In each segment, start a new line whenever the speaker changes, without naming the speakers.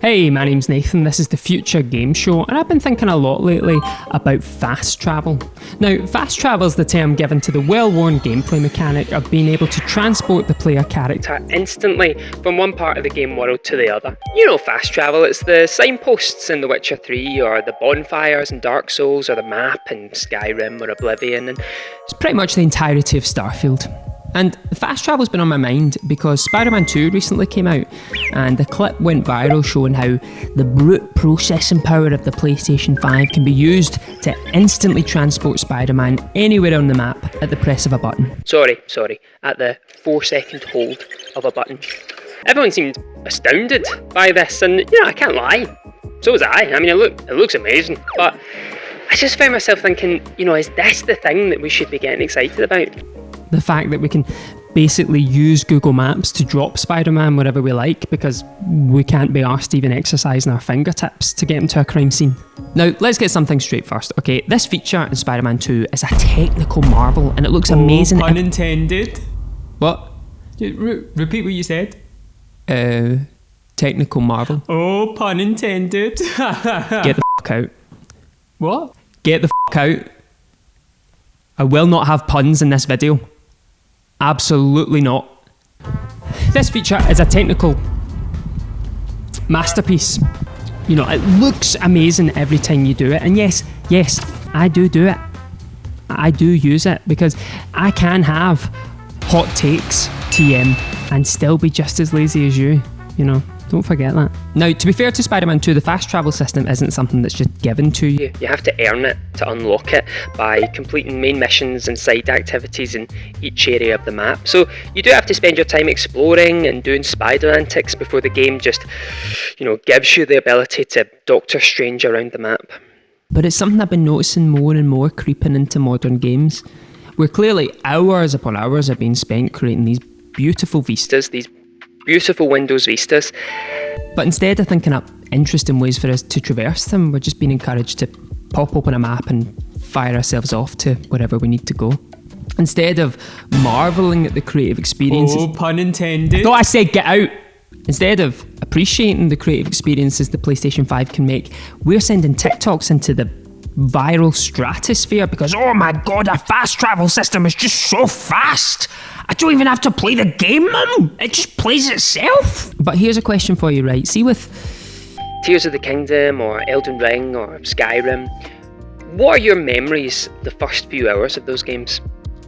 Hey, my name's Nathan, this is the Future Game Show, and I've been thinking a lot lately about fast travel. Now, fast travel is the term given to the well-worn gameplay mechanic of being able to transport the player character instantly from one part of the game world to the other. You know fast travel, it's the signposts in The Witcher 3, or the bonfires in Dark Souls, or the map in Skyrim or Oblivion, and it's pretty much the entirety of Starfield. And fast travel's been on my mind because Spider-Man 2 recently came out, and the clip went viral showing how the brute processing power of the PlayStation 5 can be used to instantly transport Spider-Man anywhere on the map at the press of a button. Sorry, at the 4-second hold of a button. Everyone seemed astounded by this, and I can't lie, so was I. I mean, it looks amazing, but I just found myself thinking, is this the thing that we should be getting excited about? The fact that we can basically use Google Maps to drop Spider-Man wherever we like because we can't be arsed even exercising our fingertips to get him to a crime scene. Now, let's get something straight first, okay? This feature in Spider-Man 2 is a technical marvel and it looks amazing.
Pun intended.
What?
Repeat what you said.
Technical marvel.
Oh, pun intended.
Get the f*** out.
What?
Get the f*** out. I will not have puns in this video. Absolutely not. This feature is a technical masterpiece. It looks amazing every time you do it. And yes, I do it. I do use it because I can have hot takes, TM, and still be just as lazy as you. Don't forget that. Now, to be fair to Spider-Man 2, the fast travel system isn't something that's just given to you. You have to earn it to unlock it by completing main missions and side activities in each area of the map. So you do have to spend your time exploring and doing spider antics before the game just, gives you the ability to Doctor Strange around the map. But it's something I've been noticing more and more creeping into modern games, where clearly hours upon hours are being spent creating these beautiful vistas, these beautiful Windows Vistas. But instead of thinking up interesting ways for us to traverse them, we're just being encouraged to pop open a map and fire ourselves off to wherever we need to go. Instead of marvelling at the creative experiences...
Oh, pun intended.
I thought I said get out! Instead of appreciating the creative experiences the PlayStation 5 can make, we're sending TikToks into the viral stratosphere because, oh my god, our fast travel system is just so fast! I don't even have to play the game, Mum! It just plays itself! But here's a question for you, right? See, with Tears of the Kingdom, or Elden Ring, or Skyrim, what are your memories the first few hours of those games?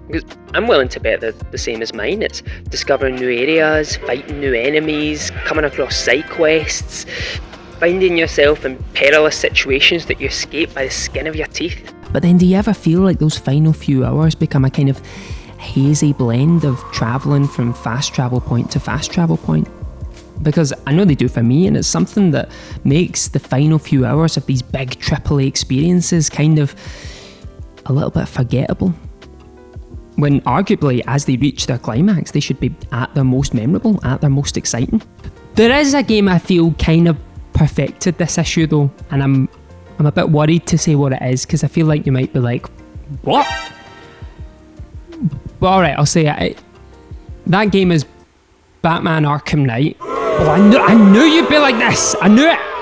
Because I'm willing to bet they're the same as mine. It's discovering new areas, fighting new enemies, coming across side quests, finding yourself in perilous situations that you escape by the skin of your teeth. But then do you ever feel like those final few hours become a kind of hazy blend of travelling from fast travel point to fast travel point? Because I know they do for me, and it's something that makes the final few hours of these big AAA experiences kind of a little bit forgettable. When arguably, as they reach their climax, they should be at their most memorable, at their most exciting. There is a game I feel kind of perfected this issue though, and I'm a bit worried to say what it is, because I feel like you might be like, what? Well, alright, I'll say it. That game is Batman Arkham Knight. Oh, I knew you'd be like this. I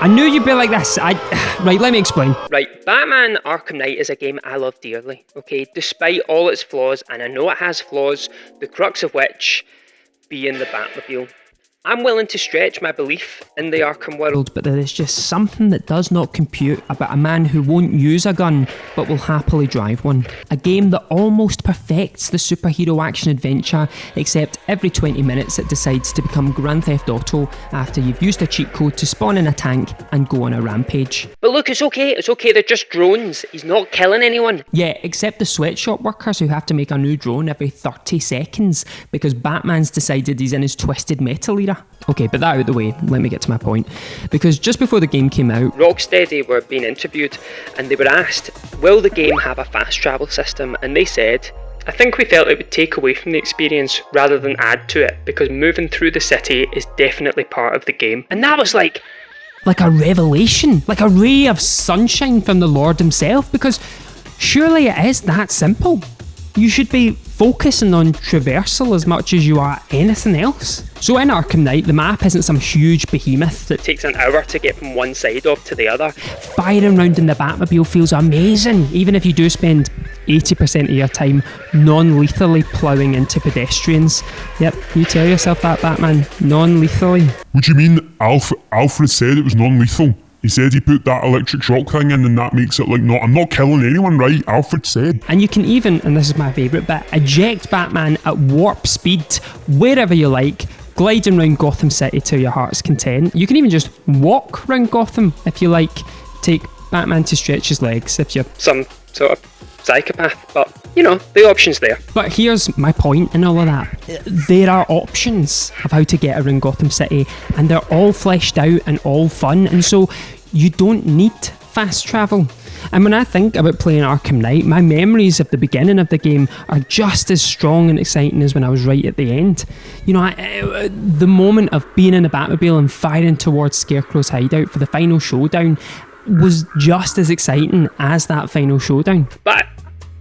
knew you'd be like this. Right, let me explain. Right, Batman Arkham Knight is a game I love dearly, okay? Despite all its flaws, and I know it has flaws, the crux of which being the Batmobile. I'm willing to stretch my belief in the Arkham world, but there is just something that does not compute about a man who won't use a gun, but will happily drive one. A game that almost perfects the superhero action adventure, except every 20 minutes it decides to become Grand Theft Auto after you've used a cheat code to spawn in a tank and go on a rampage. But look, it's okay, they're just drones. He's not killing anyone. Yeah, except the sweatshop workers who have to make a new drone every 30 seconds because Batman's decided he's in his twisted metal era. Okay, but that out of the way, let me get to my point. Because just before the game came out, Rocksteady were being interviewed and they were asked, will the game have a fast travel system? And they said, I think we felt it would take away from the experience rather than add to it, because moving through the city is definitely part of the game. And that was like a revelation, like a ray of sunshine from the Lord himself, because surely it is that simple. you should be focusing on traversal as much as you are anything else. So in Arkham Knight, the map isn't some huge behemoth that takes an hour to get from one side of to the other. Firing around in the Batmobile feels amazing, even if you do spend 80% of your time non-lethally ploughing into pedestrians. Yep, you tell yourself that, Batman, non-lethally.
What do you mean? Alfred said it was non-lethal. He said he put that electric shock thing in and that makes it like, no, I'm not killing anyone, right? Alfred said.
And you can even, and this is my favourite bit, eject Batman at warp speed, wherever you like, gliding around Gotham City to your heart's content. You can even just walk around Gotham if you like. Take Batman to stretch his legs if you're some sort of psychopath, but you know, the option's there. But here's my point in all of that. There are options of how to get around Gotham City, and they're all fleshed out and all fun, and so you don't need fast travel. And when I think about playing Arkham Knight, my memories of the beginning of the game are just as strong and exciting as when I was right at the end. You know, the moment of being in the Batmobile and firing towards Scarecrow's hideout for the final showdown was just as exciting as that final showdown. But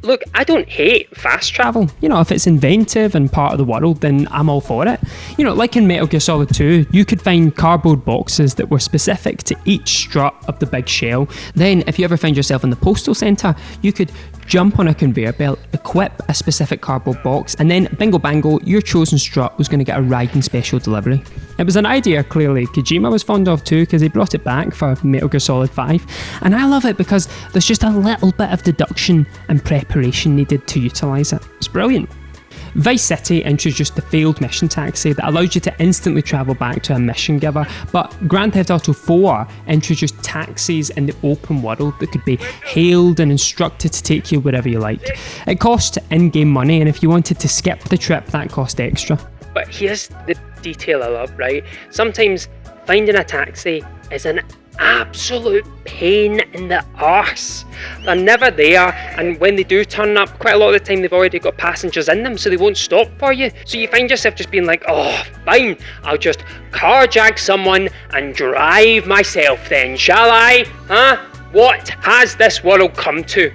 look, I don't hate fast travel. You know, if it's inventive and part of the world, then I'm all for it. You know, like in Metal Gear Solid 2, you could find cardboard boxes that were specific to each strut of the big shell. Then, if you ever find yourself in the postal centre, you could jump on a conveyor belt, equip a specific cardboard box, and then bingo bango, your chosen strut was going to get a riding special delivery. It was an idea, clearly, Kojima was fond of too, because he brought it back for Metal Gear Solid 5. And I love it because there's just a little bit of deduction and preparation needed to utilise it. It's brilliant. Vice City introduced the failed mission taxi that allowed you to instantly travel back to a mission giver, but Grand Theft Auto 4 introduced taxis in the open world that could be hailed and instructed to take you wherever you like. It cost in-game money, and if you wanted to skip the trip, that cost extra. But here's the detail I love, right? Sometimes finding a taxi is an absolute pain in the arse. They're never there, and when they do turn up, quite a lot of the time they've already got passengers in them, so they won't stop for you. So you find yourself just being like, oh, fine, I'll just carjack someone and drive myself then, shall I? Huh? What has this world come to?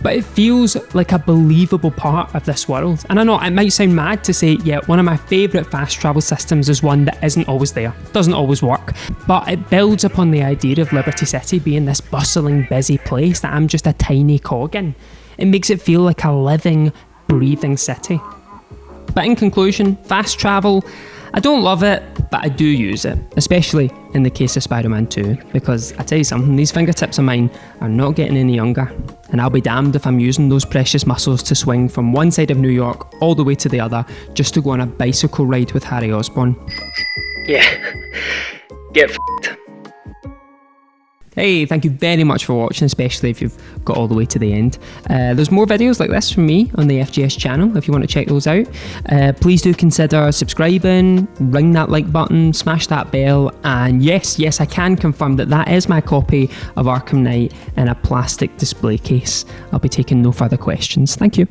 But it feels like a believable part of this world. And I know it might sound mad to say, yeah, one of my favourite fast travel systems is one that isn't always there, doesn't always work, but it builds upon the idea of Liberty City being this bustling, busy place that I'm just a tiny cog in. It makes it feel like a living, breathing city. But in conclusion, fast travel, I don't love it, but I do use it, especially in the case of Spider-Man 2, because I tell you something, these fingertips of mine are not getting any younger, and I'll be damned if I'm using those precious muscles to swing from one side of New York all the way to the other just to go on a bicycle ride with Harry Osborn. Yeah, get f***ed. Hey, thank you very much for watching, especially if you've got all the way to the end. There's more videos like this from me on the FGS channel if you want to check those out. Please do consider subscribing, ring that like button, smash that bell, and yes, I can confirm that is my copy of Arkham Knight in a plastic display case. I'll be taking no further questions. Thank you.